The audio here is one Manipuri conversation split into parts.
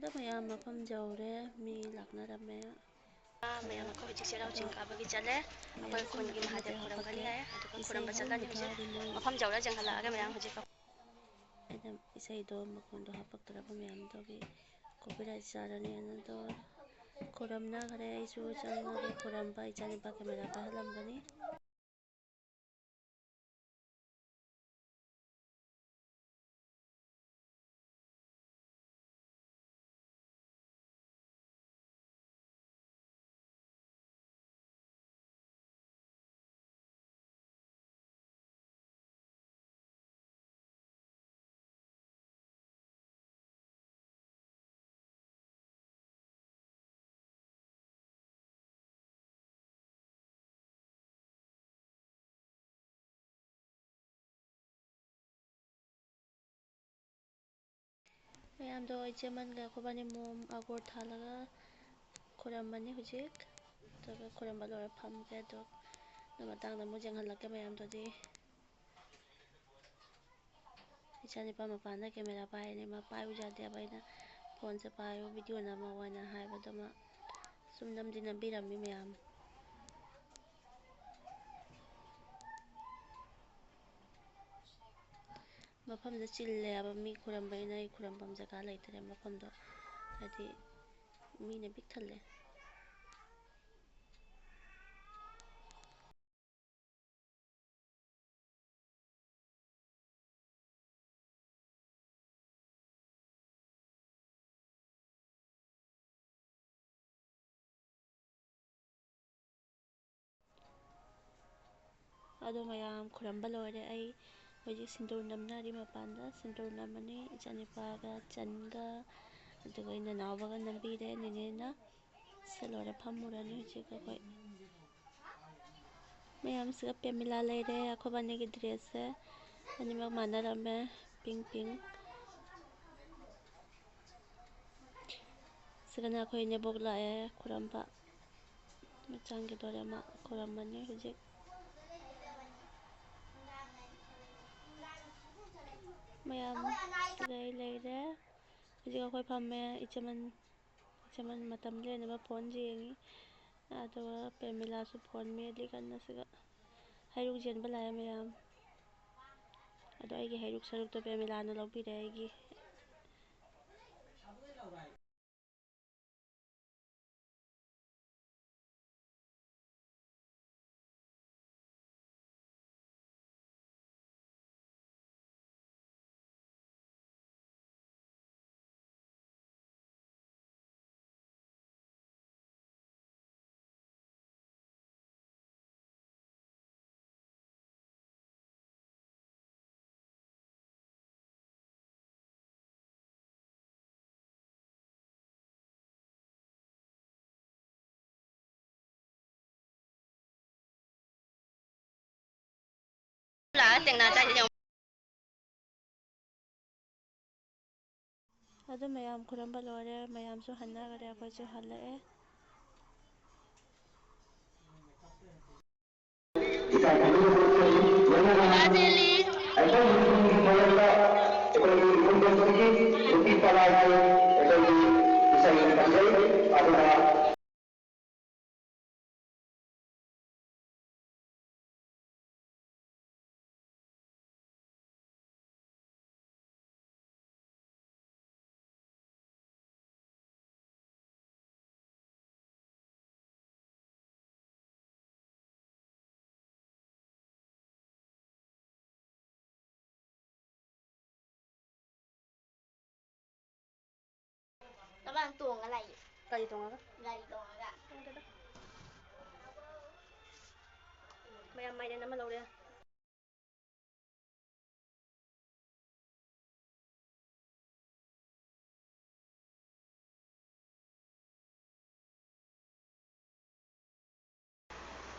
ꯑꯗꯣ ꯃꯌꯥꯝ ꯃꯐꯝ ꯌꯧꯔꯦ ꯃꯤ ꯂꯥꯛꯅꯔꯝꯃꯦ ꯃꯌꯥꯝ ꯑꯩꯈꯣꯏ ꯍꯧꯖꯤꯛ ꯆꯩꯔꯥꯎ ꯆꯤꯡ ꯀꯥꯕꯒꯤ ꯆꯠꯂꯦ ꯑꯩꯈꯣꯏ ꯈꯨꯟꯒꯤ ꯃꯍꯥꯗꯦꯕ ꯈꯨꯔꯝꯒꯅꯤ ꯍꯥꯏ ꯑꯗꯨꯒ ꯈꯨꯔꯝꯕ ꯆꯠꯂꯅꯤ ꯍꯧꯖꯤꯛ ꯃꯐꯝ ꯌꯧꯔ ꯆꯪꯍꯜꯂꯛꯑꯒ ꯃꯌꯥꯝ ꯍꯧꯖꯤꯛ ꯑꯩꯅ ꯏꯁꯩꯗꯣ ꯃꯈꯣꯟꯗꯣ ꯍꯥꯞꯄꯛꯇ꯭ꯔꯕ ꯃꯌꯥꯝꯗꯨꯒꯤ ꯀꯣꯄꯤꯔꯥꯏꯠ ꯆꯥꯔꯅꯤ ꯑꯗꯣ ꯈꯨꯔꯝꯅꯈ꯭ꯔꯦ ꯑꯩꯁꯨ ꯆꯪꯉꯒ ꯈꯨꯔꯝꯕ ꯏꯆꯥꯅꯨꯄꯥ ꯀꯦꯃꯦꯔꯥ ꯄꯥꯏꯍꯜꯂꯝꯒꯅꯤ ꯃꯌꯥꯝꯗꯣ ꯏꯆꯦꯃꯟꯒ ꯑꯩꯈꯣꯏꯕꯥꯅꯤ ꯃꯣꯝ ꯑꯒꯣꯔ ꯊꯥꯜꯂꯒ ꯈꯨꯔꯝꯕꯅꯤ ꯍꯧꯖꯤꯛ ꯑꯗꯨꯒ ꯈꯨꯔꯝꯕ ꯂꯣꯏꯔ ꯐꯝꯒꯦ ꯑꯗꯨ ꯃꯇꯥꯡꯗ ꯑꯃꯨꯛ ꯌꯦꯡꯍꯜꯂꯛꯀꯦ ꯃꯌꯥꯝꯗꯨꯗꯤ ꯏꯆꯥꯅꯨꯄꯥ ꯃꯄꯥꯟꯗ ꯀꯦꯃꯦꯔꯥ ꯄꯥꯏꯔꯅꯤ ꯃꯥ ꯄꯥꯏꯌꯨ ꯌꯥꯗꯦꯕ ꯑꯩꯅ ꯐꯣꯟꯁꯦ ꯄꯥꯏꯌꯨ ꯚꯤꯗꯤꯑꯣ ꯅꯝꯃꯣꯅ ꯍꯥꯏꯕꯗꯣ ꯃꯥ ꯁꯨꯝ ꯅꯝꯗꯤ ꯅꯝꯕꯤꯔꯝꯃꯤ ꯃꯌꯥꯝ ꯃꯐꯝꯗ ꯆꯤꯜꯂꯦ ꯍꯥꯏꯕ ꯃꯤ ꯈꯨꯔꯝꯕꯅꯤꯅ ꯑꯩ ꯈꯨꯔꯝꯐꯝ ꯖꯒꯥ ꯂꯩꯇ꯭ꯔꯦ ꯃꯐꯝꯗꯣ ꯍꯥꯏꯗꯤ ꯃꯤꯅ ꯄꯤꯛ ꯊꯜꯂꯦ ꯑꯗꯣ ꯃꯌꯥꯝ ꯈꯨꯔꯝꯕ ꯂꯣꯏꯔꯦ ꯑꯩ ꯍꯧꯖꯤꯛ ꯁꯤꯟꯗꯨꯔ ꯅꯝꯅꯔꯤ ꯃꯄꯥꯟꯗ ꯁꯤꯟꯗꯨꯔ ꯅꯝꯃꯅꯤ ꯏꯆꯥꯅꯨꯄꯥꯒ ꯆꯟꯒ ꯑꯗꯨꯒ ꯑꯩꯅ ꯅꯥꯎꯕꯒ ꯅꯝꯕꯤꯔꯦ ꯅꯦꯅꯦꯅ ꯁꯤ ꯂꯣꯏꯔ ꯐꯝꯃꯨꯔꯅꯤ ꯍꯧꯖꯤꯛ ꯑꯩꯈꯣꯏ ꯃꯌꯥꯝꯁꯤꯒ ꯄꯦꯃꯤꯂꯥ ꯂꯩꯔꯦ ꯑꯩꯈꯣꯏꯕꯥꯅꯤꯒꯤ ꯗ꯭ꯔꯦꯁꯁꯦ ꯑꯅꯤꯃꯛ ꯃꯥꯟꯅꯔꯝꯃꯦ ꯄꯤꯡ ꯄꯤꯡ ꯁꯤꯒꯅ ꯑꯩꯈꯣꯏ ꯅꯦꯕꯣꯛ ꯂꯥꯛꯑꯦ ꯈꯨꯔꯝꯕ ꯃꯆꯥꯡꯒꯤꯗꯣꯔꯦ ꯑꯃ ꯈꯨꯔꯝꯃꯅꯤ ꯍꯧꯖꯤꯛ ꯃꯌꯥꯝ ꯁꯤꯗꯩ ꯂꯩꯔꯦ ꯍꯧꯖꯤꯛ ꯑꯩꯈꯣꯏ ꯐꯝꯃꯦ ꯏꯆꯦꯃꯟ ꯃꯇꯝ ꯂꯦꯟꯅꯕ ꯐꯣꯟ ꯌꯦꯡꯉꯤ ꯑꯗꯨꯒ ꯄꯦꯃꯤꯂꯥꯁꯨ ꯐꯣꯟ ꯃꯦꯠꯂꯤ ꯀꯟꯅ ꯁꯤꯒ ꯍꯩꯔꯨꯛ ꯆꯦꯟꯕ ꯂꯥꯛꯑꯦ ꯃꯌꯥꯝ ꯑꯗꯣ ꯑꯩꯒꯤ ꯍꯩꯔꯨꯛ ꯁꯔꯨꯛꯇꯣ ꯄꯦꯃꯤꯂꯥꯅ ꯂꯧꯕꯤꯔꯦ ꯑꯩꯒꯤ ꯑꯗꯨ ꯃꯌꯥꯝ ꯈꯨꯔꯝꯕ ꯂꯣꯏꯔꯦ ꯃꯌꯥꯝꯁꯨ ꯍꯟꯅꯈꯔꯦ ꯑꯩꯈꯣꯏꯁꯨ ꯍꯜꯂꯛꯑꯦ Các tuồng cái này ꯀꯔꯤ ꯇꯣꯡꯉꯒ gari tuồng ꯃꯌꯥꯝ ꯃꯥꯏꯔꯦꯟ ꯑꯃ ꯂꯧꯔꯦ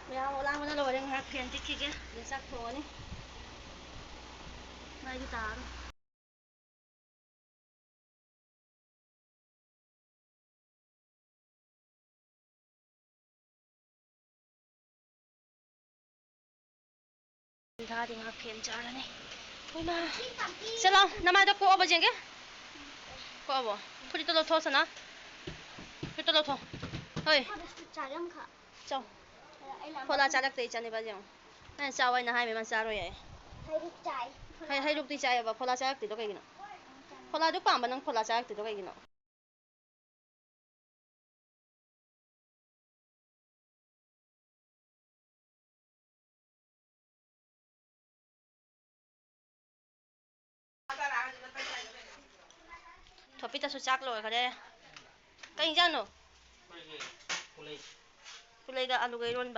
ꯃꯌꯥꯝ ꯂꯥꯡꯕꯅ ꯂꯣꯏꯔꯦ ꯉꯥꯏꯍꯥꯛ ꯐꯦꯟ ꯇꯤꯛꯈꯤꯒꯦ ꯑꯗꯩ ꯆꯥꯛ ꯊꯣꯡꯉꯅꯤ ꯃꯥꯏꯗꯤ ꯇꯥꯔꯣꯏ ꯊꯥꯗꯤ ꯉꯥꯏꯍꯥꯛ ꯐꯦꯟ ꯆꯥꯔꯅꯤ ꯏꯃꯥ ꯆꯠꯂꯣ ꯅꯃꯥꯏꯗꯣ ꯀꯣꯛꯑꯕ ꯌꯦꯡꯒꯦ ꯊꯣꯛꯑꯕꯣ ꯐꯨꯔꯤꯠꯇꯣ ꯂꯧꯊꯣꯛꯑꯁꯅ ꯐꯨꯔꯤꯠꯇꯣ ꯂꯧꯊꯣꯛ ꯍꯣꯏ ꯆꯥꯎ ꯐꯣꯂꯥ ꯆꯥꯔꯛꯇꯦ ꯏꯆꯥꯅꯤꯕ ꯌꯦꯡꯉꯣ ꯑꯩꯅ ꯆꯥꯎ ꯍꯥꯏꯅ ꯍꯥꯏꯃꯤ ꯃꯥ ꯆꯥꯔꯣꯏ ꯌꯥꯏ ꯍꯩꯔꯨꯛꯇꯤ ꯆꯥꯏꯑꯕ ꯐꯣꯂꯥ ꯆꯥꯔꯛꯇ꯭ꯔꯤꯗꯣ ꯀꯩꯒꯤꯅꯣ ꯐꯣꯂꯥꯗꯨ ꯄꯥꯝꯕ ꯅꯪ ꯐꯣꯂꯥ ꯆꯥꯔꯛꯇ꯭ꯔꯤꯗꯣ ꯀꯩꯒꯤꯅꯣ ꯊꯣꯄꯤꯇꯁꯨ ꯆꯥꯛ ꯂꯣꯏꯈꯔꯦ ꯀꯩ ꯏꯟꯖꯥꯡꯅꯣ ꯄꯨꯂꯩꯒ ꯑꯂꯨꯒ ꯏꯔꯣꯟꯕ